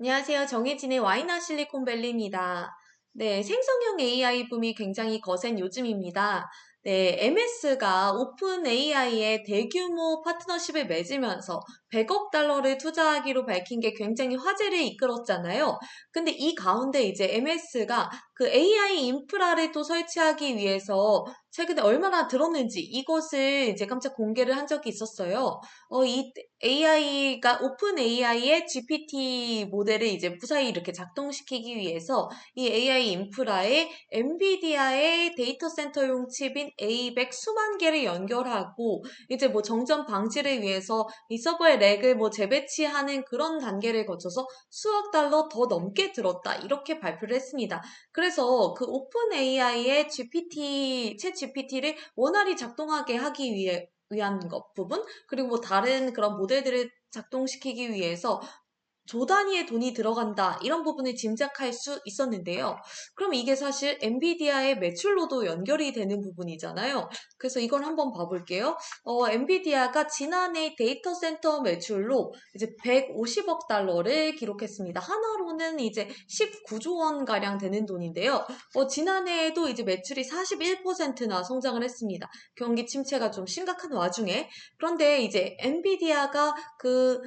안녕하세요. 정혜진의 와이나 실리콘밸리입니다. 네, 생성형 AI 붐이 굉장히 거센 요즘입니다. 네, MS가 오픈 AI에 대규모 파트너십을 맺으면서 100억 달러를 투자하기로 밝힌 게 굉장히 화제를 이끌었잖아요. 근데 이 가운데 이제 MS가 그 AI 인프라를 또 설치하기 위해서 최근에 얼마나 들었는지 이것을 이제 깜짝 공개를 한 적이 있었어요. 이 AI가 오픈 AI의 GPT 모델을 이제 무사히 이렇게 작동시키기 위해서 이 AI 인프라에 엔비디아의 데이터 센터용 칩인 A100 수만 개를 연결하고 이제 뭐 정전 방지를 위해서 이 서버의 렉을 뭐 재배치하는 그런 단계를 거쳐서 수억 달러 더 넘게 들었다. 이렇게 발표를 했습니다. 그래서 그 오픈 AI의 챗 GPT를 원활히 작동하게 하기 위한 것 부분 그리고 뭐 다른 그런 모델들을 작동시키기 위해서 조 단위의 돈이 들어간다 이런 부분을 짐작할 수 있었는데요. 그럼 이게 사실 엔비디아의 매출로도 연결이 되는 부분이잖아요. 그래서 이걸 한번 봐볼게요. 엔비디아가 지난해 데이터 센터 매출로 이제 150억 달러를 기록했습니다. 하나로는 이제 19조 원 가량 되는 돈인데요. 지난해에도 이제 매출이 41%나 성장을 했습니다. 경기 침체가 좀 심각한 와중에 그런데 이제 엔비디아가 그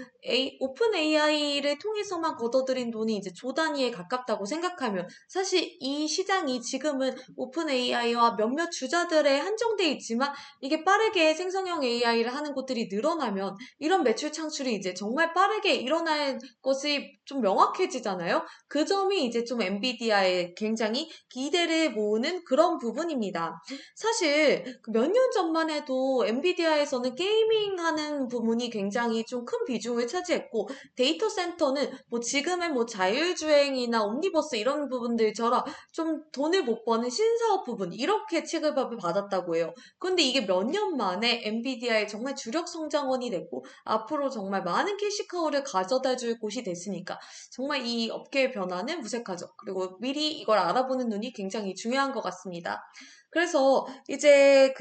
오픈 AI를 통해서만 걷어들인 돈이 이제 조 단위에 가깝다고 생각하면 사실 이 시장이 지금은 오픈 AI와 몇몇 주자들에 한정돼 있지만 이게 빠르게 생성형 AI를 하는 곳들이 늘어나면 이런 매출 창출이 이제 정말 빠르게 일어날 것이 좀 명확해지잖아요. 그 점이 이제 좀 엔비디아에 굉장히 기대를 모으는 그런 부분입니다. 사실 몇 년 전만 해도 엔비디아에서는 게이밍하는 부분이 굉장히 좀 큰 비중을 차지했고 데이터 센터는 뭐 지금의 뭐 자율주행이나 옴니버스 이런 부분들처럼 좀 돈을 못 버는 신사업 부분 이렇게 취급을 받았다고 해요. 근데 이게 몇 년 만에 엔비디아의 정말 주력 성장원이 됐고 앞으로 정말 많은 캐시카우를 가져다 줄 곳이 됐으니까 정말 이 업계의 변화는 무색하죠. 그리고 미리 이걸 알아보는 눈이 굉장히 중요한 것 같습니다. 그래서 이제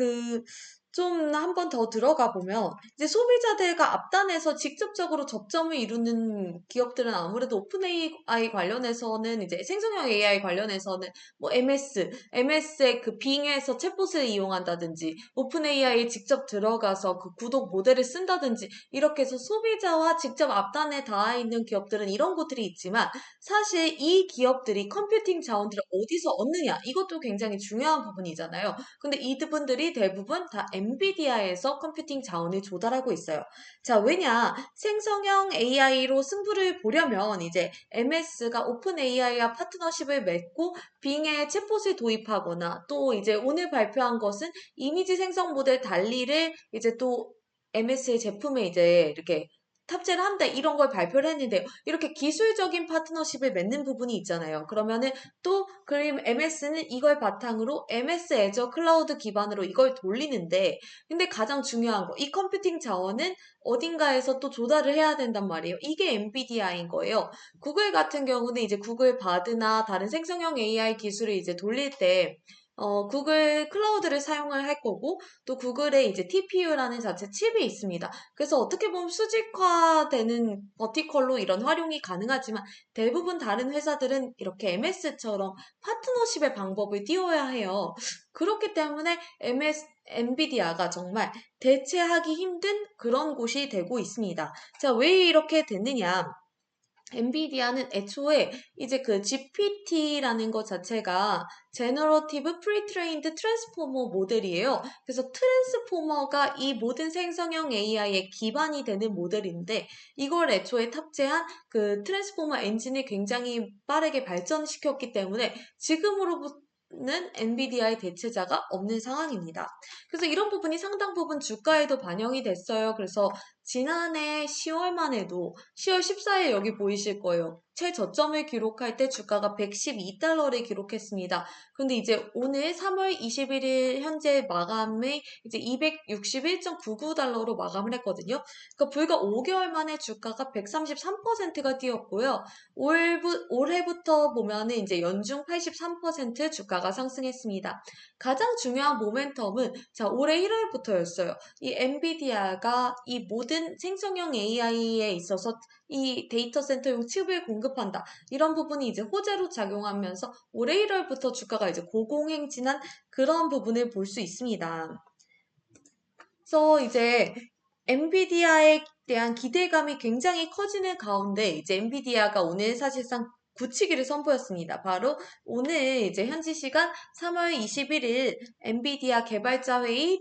좀 한 번 더 들어가 보면 이제 소비자들과 앞단에서 직접적으로 접점을 이루는 기업들은 아무래도 오픈 AI 관련해서는 이제 생성형 AI 관련해서는 뭐 MS의 그 빙에서 챗봇을 이용한다든지 오픈 AI에 직접 들어가서 그 구독 모델을 쓴다든지 이렇게 해서 소비자와 직접 앞단에 닿아 있는 기업들은 이런 곳들이 있지만 사실 이 기업들이 컴퓨팅 자원들을 어디서 얻느냐 이것도 굉장히 중요한 부분이잖아요. 근데 이분들이 대부분 다 엔비디아에서 컴퓨팅 자원을 조달하고 있어요. 자, 왜냐? 생성형 AI로 승부를 보려면 이제 MS가 오픈 AI와 파트너십을 맺고 빙에 챗봇을 도입하거나 또 이제 오늘 발표한 것은 이미지 생성 모델 달리를 이제 또 MS의 제품에 이제 이렇게 탑재를 한다 이런 걸 발표를 했는데요. 이렇게 기술적인 파트너십을 맺는 부분이 있잖아요. 그러면은 또 그림 MS는 이걸 바탕으로 MS 애저 클라우드 기반으로 이걸 돌리는데 근데 가장 중요한 거 이 컴퓨팅 자원은 어딘가에서 또 조달을 해야 된단 말이에요. 이게 엔비디아인 거예요. 구글 같은 경우는 이제 구글 바드나 다른 생성형 AI 기술을 이제 돌릴 때 구글 클라우드를 사용을 할 거고, 또 구글의 이제 TPU라는 자체 칩이 있습니다. 그래서 어떻게 보면 수직화되는 버티컬로 이런 활용이 가능하지만, 대부분 다른 회사들은 이렇게 MS처럼 파트너십의 방법을 띄워야 해요. 그렇기 때문에 엔비디아가 정말 대체하기 힘든 그런 곳이 되고 있습니다. 자, 왜 이렇게 됐느냐? 엔비디아는 애초에 이제 그 GPT라는 것 자체가 제너러티브 프리트레인드 트랜스포머 모델이에요. 그래서 트랜스포머가 이 모든 생성형 AI의 기반이 되는 모델인데 이걸 애초에 탑재한 그 트랜스포머 엔진을 굉장히 빠르게 발전시켰기 때문에 지금으로부터는 엔비디아의 대체자가 없는 상황입니다. 그래서 이런 부분이 상당 부분 주가에도 반영이 됐어요. 그래서 지난해 10월만 해도 10월 14일 여기 보이실 거예요. 최저점을 기록할 때 주가가 112달러를 기록했습니다. 근데 이제 오늘 3월 21일 현재 마감이 이제 261.99달러로 마감을 했거든요. 그러니까 불과 5개월 만에 주가가 133%가 뛰었고요. 올해부터 보면은 이제 연중 83% 주가가 상승했습니다. 가장 중요한 모멘텀은 자, 올해 1월부터였어요. 이 엔비디아가 이 모든 모든 생성형 AI에 있어서 이 데이터 센터용 칩을 공급한다. 이런 부분이 이제 호재로 작용하면서 올해 1월부터 주가가 이제 고공행진한 그런 부분을 볼 수 있습니다. 그래서 이제 엔비디아에 대한 기대감이 굉장히 커지는 가운데 이제 엔비디아가 오늘 사실상 굳히기를 선보였습니다. 바로 오늘 이제 현지 시간 3월 21일 엔비디아 개발자 회의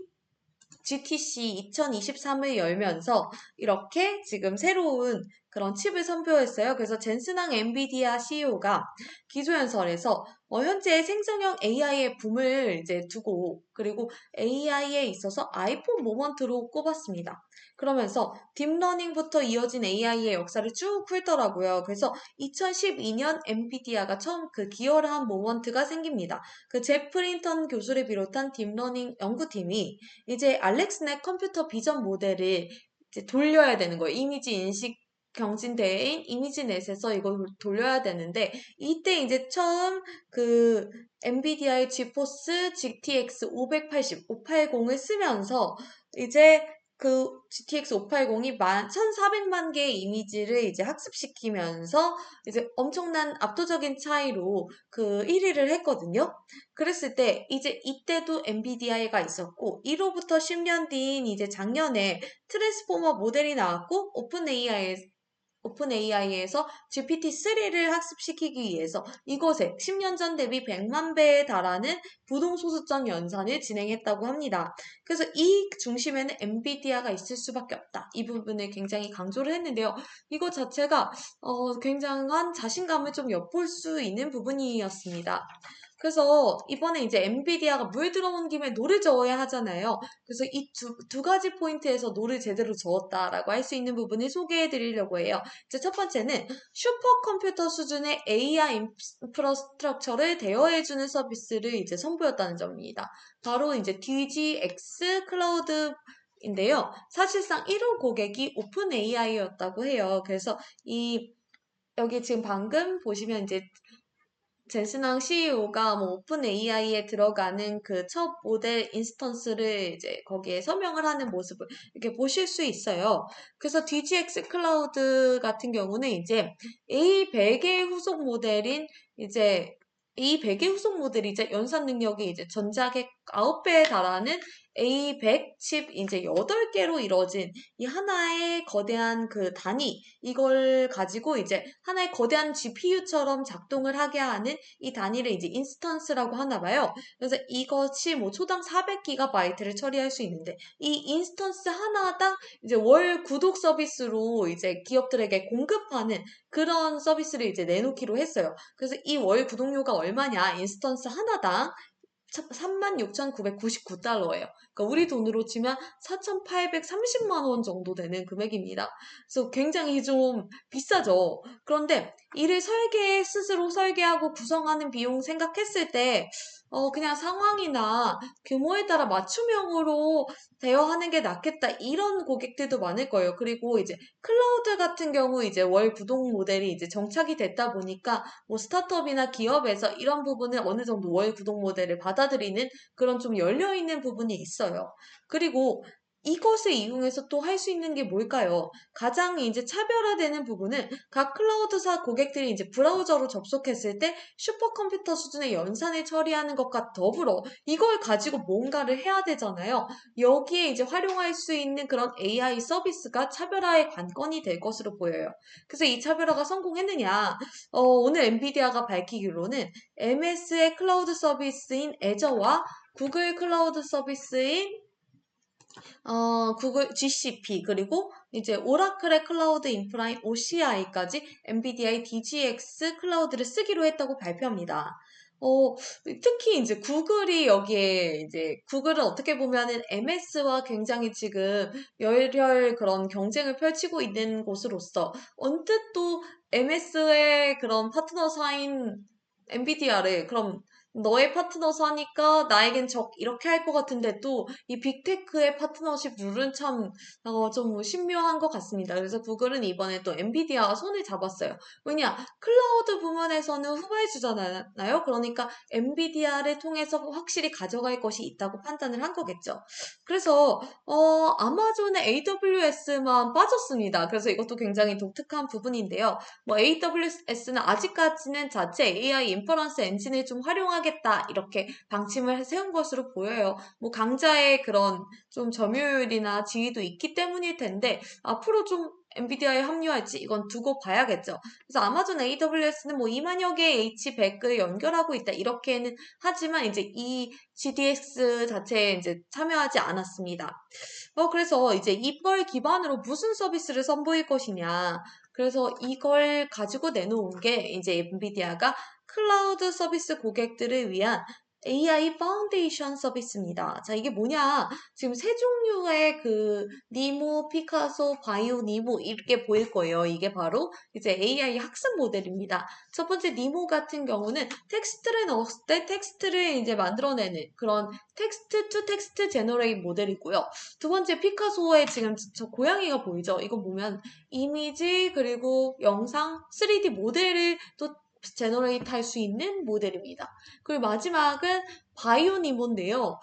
GTC 2023을 열면서 이렇게 지금 새로운 그런 칩을 선보였어요. 그래서 젠슨항 엔비디아 CEO가 기조연설에서 현재 생성형 AI의 붐을 이제 두고 그리고 AI에 있어서 아이폰 모먼트로 꼽았습니다. 그러면서 딥러닝부터 이어진 AI의 역사를 쭉 훑더라고요. 그래서 2012년 엔비디아가 처음 그 기여를 한 모먼트가 생깁니다. 그 제프 린턴 교수를 비롯한 딥러닝 연구팀이 이제 알렉스넷 컴퓨터 비전 모델을 이제 돌려야 되는 거예요. 이미지 인식 경진대회인 이미지넷에서 이걸 돌려야 되는데 이때 이제 처음 그 엔비디아의 지포스 GTX 580, 580을 쓰면서 이제 그 GTX 580이 1,400만 개의 이미지를 이제 학습시키면서 이제 엄청난 압도적인 차이로 그 1위를 했거든요. 그랬을 때 이제 이때도 엔비디아가 있었고 이로부터 10년 뒤인 이제 작년에 트랜스포머 모델이 나왔고 오픈AI에서 GPT-3를 학습시키기 위해서 이것에 10년 전 대비 100만 배에 달하는 부동소수점 연산을 진행했다고 합니다. 그래서 이 중심에는 엔비디아가 있을 수밖에 없다. 이 부분을 굉장히 강조를 했는데요. 이거 자체가 굉장한 자신감을 좀 엿볼 수 있는 부분이었습니다. 그래서 이번에 이제 엔비디아가 물 들어온 김에 노를 저어야 하잖아요. 그래서 이 두 가지 포인트에서 노를 제대로 저었다라고 할 수 있는 부분을 소개해 드리려고 해요. 이제 첫 번째는 슈퍼컴퓨터 수준의 AI 인프라스트럭처를 대여해주는 서비스를 이제 선보였다는 점입니다. 바로 이제 DGX 클라우드 인데요. 사실상 1호 고객이 오픈 AI였다고 해요. 그래서 여기 지금 방금 보시면 이제 젠슨항 CEO가 뭐 오픈 AI에 들어가는 그 첫 모델 인스턴스를 이제 거기에 서명을 하는 모습을 이렇게 보실 수 있어요. 그래서 DGX 클라우드 같은 경우는 이제 A100의 후속 모델인 이제 A100의 후속 모델이 이제 연산 능력이 이제 전작의 9배에 달하는 A100 칩 이제 8개로 이루어진 이 하나의 거대한 그 단위 이걸 가지고 이제 하나의 거대한 GPU처럼 작동을 하게 하는 이 단위를 이제 인스턴스라고 하나 봐요. 그래서 이것이 뭐 초당 400GB를 처리할 수 있는데 이 인스턴스 하나당 이제 월 구독 서비스로 이제 기업들에게 공급하는 그런 서비스를 이제 내놓기로 했어요. 그래서 이 월 구독료가 얼마냐? 인스턴스 하나당 36,999달러예요. 그러니까 우리 돈으로 치면 4,830만 원 정도 되는 금액입니다. 그래서 굉장히 좀 비싸죠. 그런데 이를 스스로 설계하고 구성하는 비용 생각했을 때, 그냥 상황이나 규모에 따라 맞춤형으로 대여하는 게 낫겠다. 이런 고객들도 많을 거예요. 그리고 이제 클라우드 같은 경우 이제 월 구독 모델이 이제 정착이 됐다 보니까 뭐 스타트업이나 기업에서 이런 부분을 어느 정도 월 구독 모델을 받아들이는 그런 좀 열려있는 부분이 있어요. 그리고 이것을 이용해서 또 할 수 있는 게 뭘까요? 가장 이제 차별화되는 부분은 각 클라우드사 고객들이 이제 브라우저로 접속했을 때 슈퍼컴퓨터 수준의 연산을 처리하는 것과 더불어 이걸 가지고 뭔가를 해야 되잖아요. 여기에 이제 활용할 수 있는 그런 AI 서비스가 차별화의 관건이 될 것으로 보여요. 그래서 이 차별화가 성공했느냐? 오늘 엔비디아가 밝히기로는 MS의 클라우드 서비스인 애저와 구글 클라우드 서비스인 구글 GCP 그리고 이제 오라클의 클라우드 인프라인 OCI까지 엔비디아의 DGX 클라우드를 쓰기로 했다고 발표합니다. 특히 이제 구글이 여기에 이제 구글은 어떻게 보면은 MS와 굉장히 지금 열혈 그런 경쟁을 펼치고 있는 곳으로서 언뜻 또 MS의 그런 파트너사인 엔비디아를 그럼 너의 파트너서 하니까 나에겐 적 이렇게 할 것 같은데 또 이 빅테크의 파트너십 룰은 참 좀 신묘한 것 같습니다. 그래서 구글은 이번에 또 엔비디아와 손을 잡았어요. 왜냐? 클라우드 부문에서는 후발주잖아요. 그러니까 엔비디아를 통해서 확실히 가져갈 것이 있다고 판단을 한 거겠죠. 그래서 아마존의 AWS만 빠졌습니다. 그래서 이것도 굉장히 독특한 부분인데요. 뭐 AWS는 아직까지는 자체 AI 인퍼런스 엔진을 좀 활용하겠다 이렇게 방침을 세운 것으로 보여요. 뭐 강자의 그런 좀 점유율이나 지위도 있기 때문일 텐데 앞으로 좀 엔비디아에 합류할지 이건 두고 봐야겠죠. 그래서 아마존 AWS는 뭐 2만여 개의 H100을 연결하고 있다 이렇게는 하지만 이제 이 GDX 자체에 이제 참여하지 않았습니다. 그래서 이제 이걸 기반으로 무슨 서비스를 선보일 것이냐. 그래서 이걸 가지고 내놓은 게 이제 엔비디아가 클라우드 서비스 고객들을 위한 AI 파운데이션 서비스입니다. 자, 이게 뭐냐? 지금 세 종류의 그 니모, 피카소, 바이오 니모 이렇게 보일 거예요. 이게 바로 이제 AI 학습 모델입니다. 첫 번째 니모 같은 경우는 텍스트를 넣었을 때 텍스트를 이제 만들어내는 그런 텍스트 투 텍스트 제너레이트 모델이고요. 두 번째 피카소의 지금 저 고양이가 보이죠? 이거 보면 이미지 그리고 영상 3D 모델을 또 제너레이트 할 수 있는 모델입니다. 그리고 마지막은 바이오니모인데요.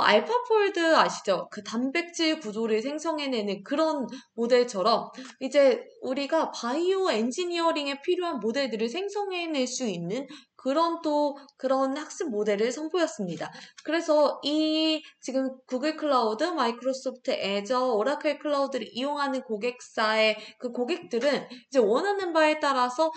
알파폴드 아시죠? 그 단백질 구조를 생성해내는 그런 모델처럼 이제 우리가 바이오 엔지니어링에 필요한 모델들을 생성해낼 수 있는 그런 학습 모델을 선보였습니다. 그래서 이 지금 구글 클라우드, 마이크로소프트 애저, 오라클 클라우드를 이용하는 고객사의 그 고객들은 이제 원하는 바에 따라서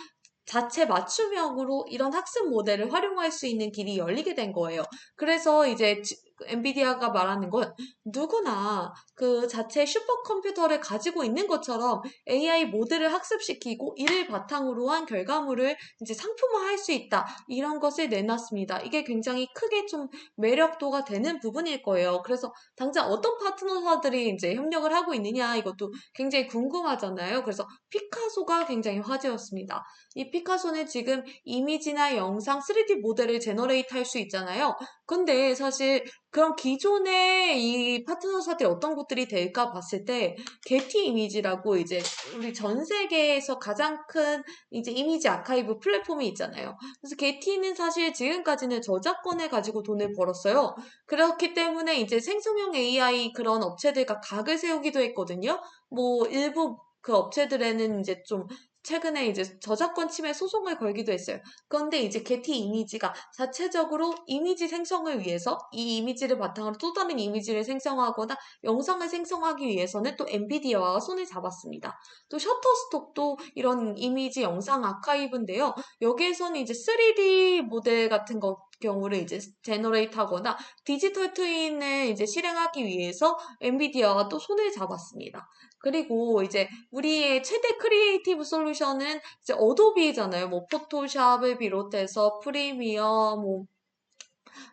자체 맞춤형으로 이런 학습 모델을 활용할 수 있는 길이 열리게 된 거예요. 그래서 이제 엔비디아가 말하는 건 누구나 그 자체 슈퍼컴퓨터를 가지고 있는 것처럼 AI 모델을 학습시키고 이를 바탕으로 한 결과물을 이제 상품화할 수 있다. 이런 것을 내놨습니다. 이게 굉장히 크게 좀 매력도가 되는 부분일 거예요. 그래서 당장 어떤 파트너사들이 이제 협력을 하고 있느냐 이것도 굉장히 궁금하잖아요. 그래서 피카소가 굉장히 화제였습니다. 이 피카소는 지금 이미지나 영상 3D 모델을 제너레이트 할 수 있잖아요. 근데 사실 그럼 기존의 이 파트너사들이 어떤 것들이 될까 봤을 때 게티 이미지라고 이제 우리 전 세계에서 가장 큰 이제 이미지 아카이브 플랫폼이 있잖아요. 그래서 게티는 사실 지금까지는 저작권을 가지고 돈을 벌었어요. 그렇기 때문에 이제 생성형 AI 그런 업체들과 각을 세우기도 했거든요. 뭐 일부 그 업체들에는 이제 좀 최근에 이제 저작권 침해 소송을 걸기도 했어요. 그런데 이제 게티 이미지가 자체적으로 이미지 생성을 위해서 이 이미지를 바탕으로 또 다른 이미지를 생성하거나 영상을 생성하기 위해서는 또 엔비디아와 손을 잡았습니다. 또 셔터스톡도 이런 이미지 영상 아카이브인데요. 여기에서는 이제 3D 모델 같은 경우를 이제 제너레이트 하거나 디지털 트윈을 이제 실행하기 위해서 엔비디아와 또 손을 잡았습니다. 그리고 이제 우리의 최대 크리에이티브 솔루션은 이제 어도비잖아요. 뭐 포토샵을 비롯해서 프리미어, 뭐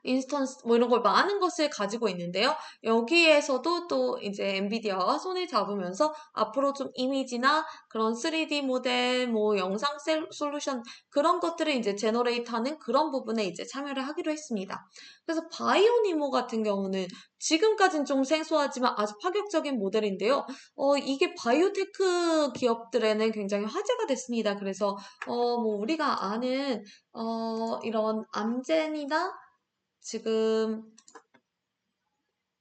인스턴스 뭐 이런 걸 많은 것을 가지고 있는데요. 여기에서도 또 이제 엔비디아와 손을 잡으면서 앞으로 좀 이미지나 그런 3D 모델, 뭐 영상 솔루션 그런 것들을 이제 제너레이트하는 그런 부분에 이제 참여를 하기로 했습니다. 그래서 바이오니모 같은 경우는 지금까지는 좀 생소하지만 아주 파격적인 모델인데요. 이게 바이오테크 기업들에는 굉장히 화제가 됐습니다. 그래서 뭐 우리가 아는 이런 암젠이나 지금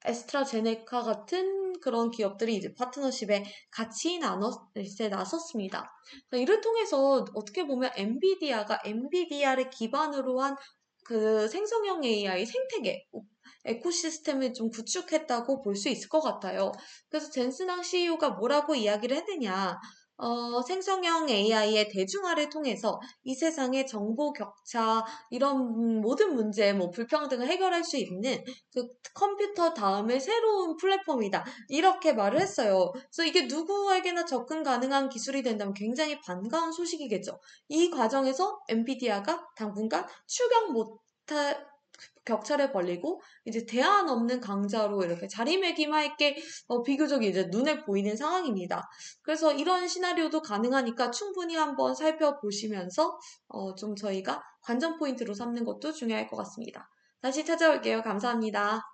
에스트라제네카 같은 그런 기업들이 이제 파트너십에 같이 이제 나섰습니다. 이를 통해서 어떻게 보면 엔비디아가 엔비디아를 기반으로 한 그 생성형 AI 생태계 에코시스템을 좀 구축했다고 볼 수 있을 것 같아요. 그래서 젠슨항 CEO가 뭐라고 이야기를 했느냐? 생성형 AI의 대중화를 통해서 이 세상의 정보 격차, 이런 모든 문제, 뭐 불평등을 해결할 수 있는 그 컴퓨터 다음에 새로운 플랫폼이다. 이렇게 말을 했어요. 그래서 이게 누구에게나 접근 가능한 기술이 된다면 굉장히 반가운 소식이겠죠. 이 과정에서 엔비디아가 당분간 추격 못할 격차를 벌리고 이제 대안 없는 강자로 이렇게 자리매김할 게 비교적 이제 눈에 보이는 상황입니다. 그래서 이런 시나리오도 가능하니까 충분히 한번 살펴보시면서 좀 저희가 관전 포인트로 삼는 것도 중요할 것 같습니다. 다시 찾아올게요. 감사합니다.